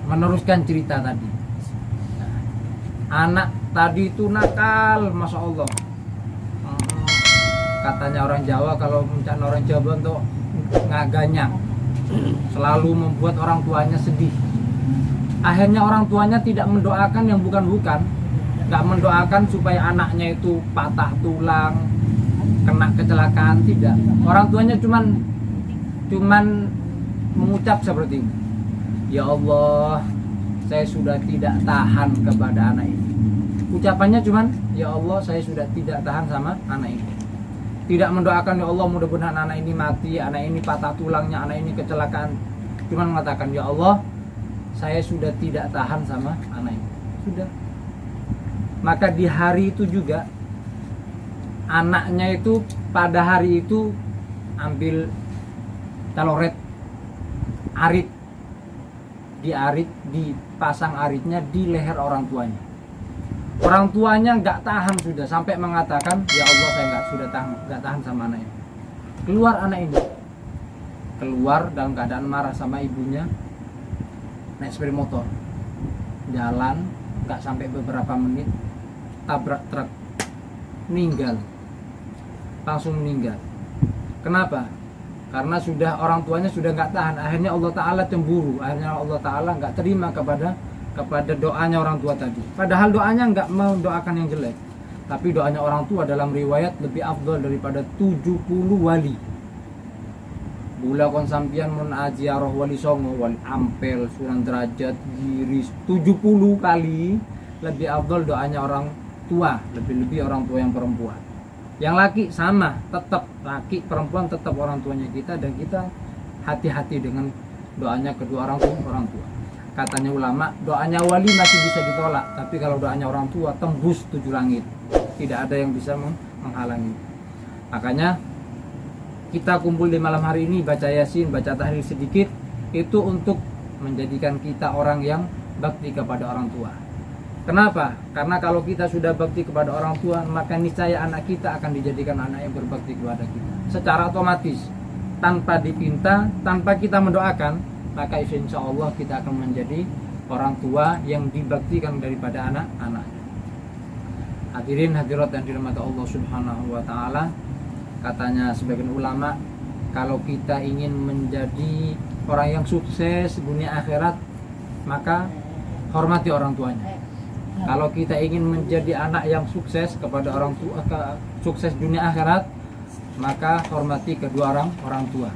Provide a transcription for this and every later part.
meneruskan cerita tadi. Anak tadi itu nakal, masya Allah. Katanya orang Jawa, kalau bencana orang Jawa untuk ngaganya, selalu membuat orang tuanya sedih. Akhirnya orang tuanya tidak mendoakan yang bukan-bukan, nggak mendoakan supaya anaknya itu patah tulang, kena kecelakaan, tidak. Orang tuanya cuman mengucap seperti ini, ya Allah, saya sudah tidak tahan kepada anak ini. Ucapannya cuman, ya Allah, saya sudah tidak tahan sama anak ini. Tidak mendoakan, ya Allah, mudah-mudahan anak ini mati, anak ini patah tulangnya, anak ini kecelakaan. Cuman mengatakan, ya Allah, saya sudah tidak tahan sama anak ini. Sudah. Maka di hari itu juga, anaknya itu pada hari itu ambil caloret, arit, dipasang aritnya di leher orang tuanya. Orang tuanya nggak tahan sudah, sampai mengatakan, ya Allah, saya nggak tahan sama anak ini. Keluar anak ini, keluar dalam keadaan marah sama ibunya, naik sepeda motor, jalan, nggak sampai beberapa menit, tabrak truk, meninggal, langsung meninggal. Kenapa? Karena sudah orang tuanya sudah nggak tahan. Akhirnya Allah Ta'ala cemburu, akhirnya Allah Ta'ala nggak terima kepada doanya orang tua tadi. Padahal doanya nggak mau doakan yang jelek, tapi doanya orang tua dalam riwayat lebih afdal daripada 70 wali. Bula kon sampian mun ajiarah wali songo, wali ampel, sunan derajat, giris, 70 kali lebih afdal doanya orang tua, lebih orang tua yang perempuan. Yang laki sama, tetap laki perempuan tetap orang tuanya kita, dan kita hati-hati dengan doanya kedua orang tua. Katanya ulama, doanya wali masih bisa ditolak, tapi kalau doanya orang tua tembus 7 langit. Tidak ada yang bisa menghalangi. Makanya kita kumpul di malam hari ini, baca Yasin, baca tahlil sedikit, itu untuk menjadikan kita orang yang bakti kepada orang tua. Kenapa? Karena kalau kita sudah bakti kepada orang tua, maka niscaya anak kita akan dijadikan anak yang berbakti kepada kita secara otomatis, tanpa dipinta, tanpa kita mendoakan. Maka insya Allah kita akan menjadi orang tua yang dibaktikan daripada anak-anaknya. Hadirin hadirat yang dirahmati Allah Subhanahu wa Ta'ala, katanya sebagian ulama, kalau kita ingin menjadi orang yang sukses dunia akhirat, maka hormati orang tuanya. Kalau kita ingin menjadi anak yang sukses kepada orang tua, sukses dunia akhirat, maka hormati kedua orang tua.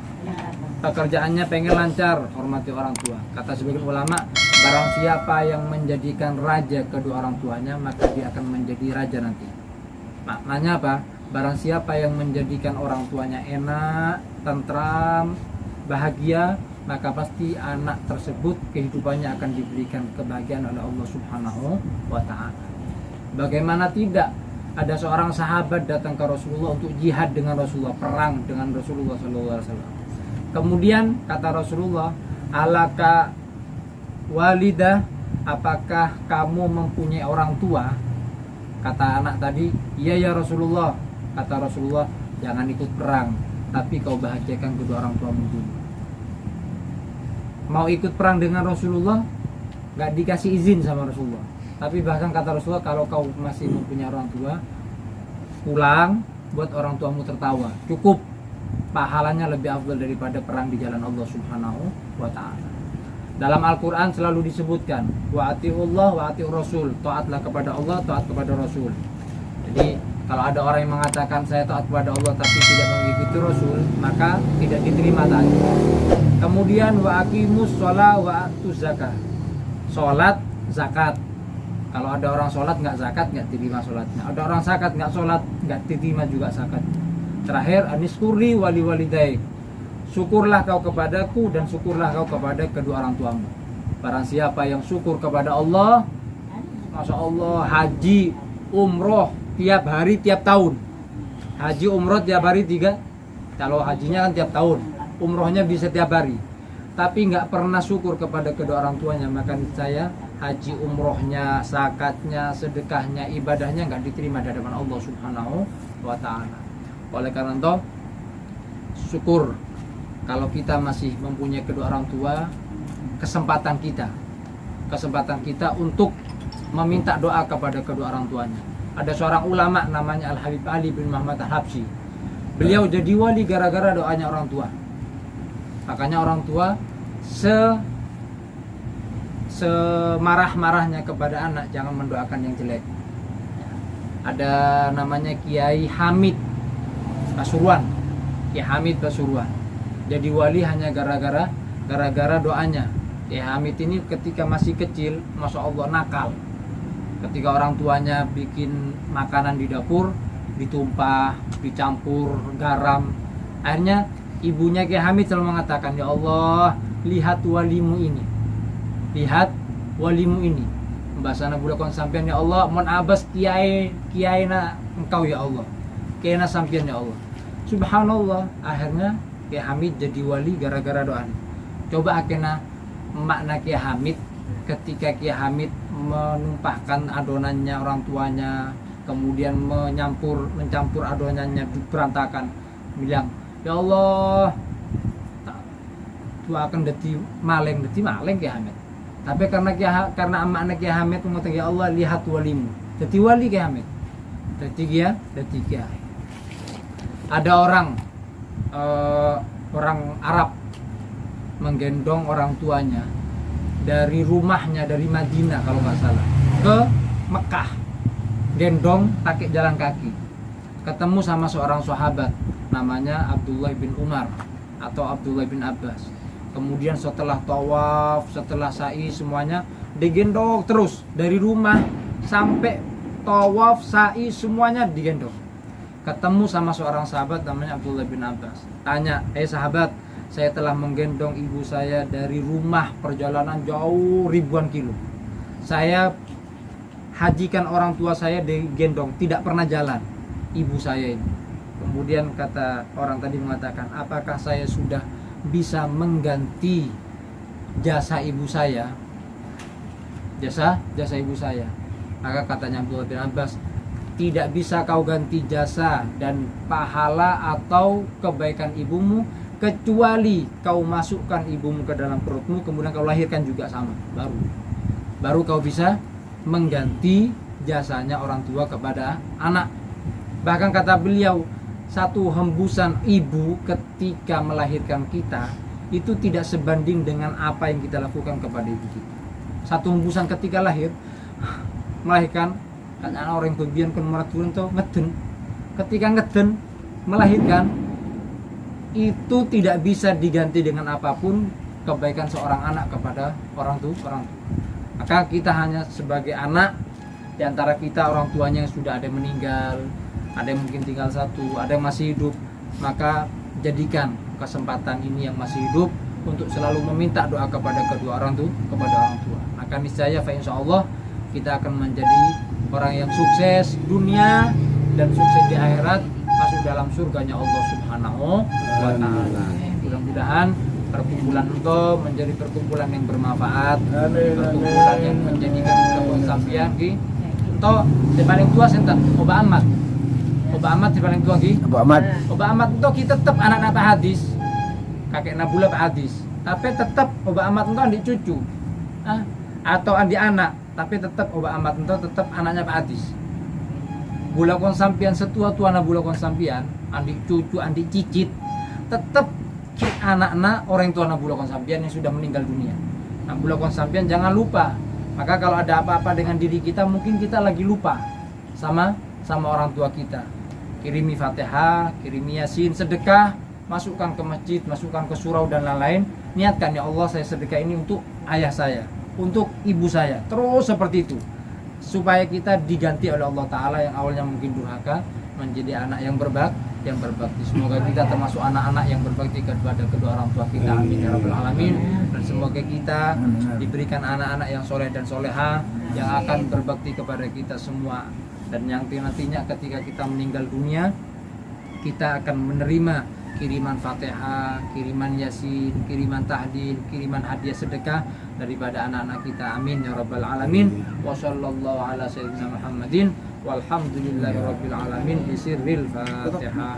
Pekerjaannya pengen lancar, hormati orang tua. Kata sebagian ulama, barang siapa yang menjadikan raja kedua orang tuanya, maka dia akan menjadi raja nanti. Maknanya apa? Barang siapa yang menjadikan orang tuanya enak, tentram, bahagia, maka pasti anak tersebut kehidupannya akan diberikan kebahagiaan oleh Allah Subhanahu wa Ta'ala. Bagaimana tidak, ada seorang sahabat datang ke Rasulullah untuk jihad dengan Rasulullah, perang dengan Rasulullah SAW. Kemudian kata Rasulullah, alaka walidah, apakah kamu mempunyai orang tua? Kata anak tadi, iya ya Rasulullah. Kata Rasulullah, jangan ikut perang, tapi kau bahagiakan kedua orang tuamu dulu. Mau ikut perang dengan Rasulullah, gak dikasih izin sama Rasulullah. Tapi bahkan kata Rasulullah, kalau kau masih mempunyai orang tua, pulang, buat orang tuamu tertawa, cukup. Pahalanya lebih afdal daripada perang di jalan Allah Subhanahu wa Ta'ala. Dalam Al-Quran selalu disebutkan, wa ati'ullah wa ati'ur rasul, taatlah kepada Allah, taat kepada Rasul. Jadi kalau ada orang yang mengatakan saya taat kepada Allah tapi tidak mengikuti Rasul, maka tidak diterima taat. Kemudian wa aqimus sholat wa atuz zakat, sholat, zakat. Kalau ada orang sholat nggak zakat, nggak diterima sholatnya. Ada orang zakat nggak sholat, nggak diterima juga zakat. Terakhir, aniskuri wali walidaik, syukurlah kau kepadaku dan syukurlah kau kepada kedua orang tuamu. Barang siapa yang syukur kepada Allah, masya Allah, haji, umroh tiap hari, tiap tahun. Haji umroh tiap hari 3. Kalau hajinya kan tiap tahun, umrohnya bisa tiap hari. Tapi nggak pernah syukur kepada kedua orang tuanya, maka niscaya haji umrohnya, zakatnya, sedekahnya, ibadahnya nggak diterima di hadapan Allah Subhanahu wa Ta'ala. Oleh karena itu, syukur kalau kita masih mempunyai kedua orang tua, kesempatan kita kesempatan kita untuk meminta doa kepada kedua orang tuanya. Ada seorang ulama namanya Al-Habib Ali bin Muhammad Al-Habsyi. Beliau jadi wali gara-gara doanya orang tua. Makanya orang tua semarah-marahnya kepada anak jangan mendoakan yang jelek. Ada namanya Kiai Hamid Pasuruan. Kiai Hamid Pasuruan. Jadi wali hanya gara-gara doanya. Kiai Hamid ini ketika masih kecil, masya Allah nakal. Ketika orang tuanya bikin makanan di dapur, ditumpah, dicampur garam. Akhirnya ibunya Kiai Hamid selalu mengatakan, ya Allah, lihat walimu ini. Lihat walimu ini. Bahasana bulakon sampean ya Allah, mon abas kiai na engkau ya Allah. Kiai na sampean ya Allah. Subhanallah, akhirnya Kiai Hamid jadi wali gara-gara doa. Coba akena makna Kiai Hamid ketika Kiai Hamid menumpahkan adonannya orang tuanya, kemudian mencampur adonannya berantakan, bilang ya Allah, tua akan deti maleng Kiai Hamid. Tapi karena makna Kiai Hamid mengatakan ya Allah, lihat walimu. Deti wali Kiai Hamid. Deti Kiai. Ada orang Arab menggendong orang tuanya dari rumahnya dari Madinah kalau nggak salah ke Mekah, gendong pakai jalan kaki, ketemu sama seorang sahabat namanya Abdullah bin Umar atau Abdullah bin Abbas. Kemudian setelah tawaf, setelah sa'i semuanya digendong terus dari rumah sampai tawaf, sa'i semuanya digendong. Ketemu sama seorang sahabat namanya Abdullah bin Abbas. Tanya, sahabat, saya telah menggendong ibu saya dari rumah, perjalanan jauh ribuan kilo. Saya hajikan orang tua saya digendong, tidak pernah jalan ibu saya ini. Kemudian kata orang tadi mengatakan, apakah saya sudah bisa mengganti jasa ibu saya? Jasa ibu saya. Maka katanya Abdullah bin Abbas, tidak bisa kau ganti jasa dan pahala atau kebaikan ibumu kecuali kau masukkan ibumu ke dalam perutmu, kemudian kau lahirkan juga sama, baru kau bisa mengganti jasanya orang tua kepada anak. Bahkan kata beliau, satu hembusan ibu ketika melahirkan kita itu tidak sebanding dengan apa yang kita lakukan kepada ibu kita. Satu hembusan ketika lahir melahirkan, kan anak orang kebian kan meraturan tuh ngeden. Ketika ngeden melahirkan itu tidak bisa diganti dengan apapun kebaikan seorang anak kepada orang tua. Maka kita hanya sebagai anak, di antara kita orang tuanya yang sudah ada yang meninggal, ada yang mungkin tinggal satu, ada yang masih hidup, maka jadikan kesempatan ini yang masih hidup untuk selalu meminta doa kepada kedua orang tua, maka niscaya insyaallah kita akan menjadi orang yang sukses dunia dan sukses di akhirat, masuk dalam surganya Allah Subhanahu wa taala. Mudah-mudahan perkumpulan itu menjadi perkumpulan yang bermanfaat, perkumpulan yang menjadikan kita sampean ki. Ento paling tua sinten? Oba Ahmad di paling tua ki. Oba Ahmad itu kita tetap anak-anak Pak Hadis. Kakek Nabula Pak Hadis. Tapi tetap Oba Ahmad itu adik cucu. Atau adik anak, tapi tetap Oba Ahmad itu tetap anaknya Pak Hadis. Bula kon sampian setua-tua na bula kon sampian, adik cucu, adik cicit, tetap anak-anak orang tua na bula kon sampian yang sudah meninggal dunia. Nah, bula kon sampian jangan lupa. Maka kalau ada apa-apa dengan diri kita, mungkin kita lagi lupa sama orang tua kita. Kirimi Fatihah, kirimi Yasin, sedekah, masukkan ke masjid, masukkan ke surau dan lain-lain. Niatkan, ya Allah, saya sedekah ini untuk ayah saya, untuk ibu saya. Terus seperti itu, supaya kita diganti oleh Allah Ta'ala yang awalnya mungkin durhaka menjadi anak yang berbakti. Semoga kita termasuk anak-anak yang berbakti kepada kedua orang tua kita. Amin ya rabbal alamin. Dan semoga kita diberikan anak-anak yang soleh dan soleha yang akan berbakti kepada kita semua. Dan yang nantinya ketika kita meninggal dunia, kita akan menerima kiriman Fatihah, kiriman Yasin, kiriman tahlil, kiriman hadiah sedekah daripada anak-anak kita. Amin ya rabbal alamin. Wa sallallahu ala sayyidina Muhammadin walhamdulillahi rabbil alamin bisirril Fatihah.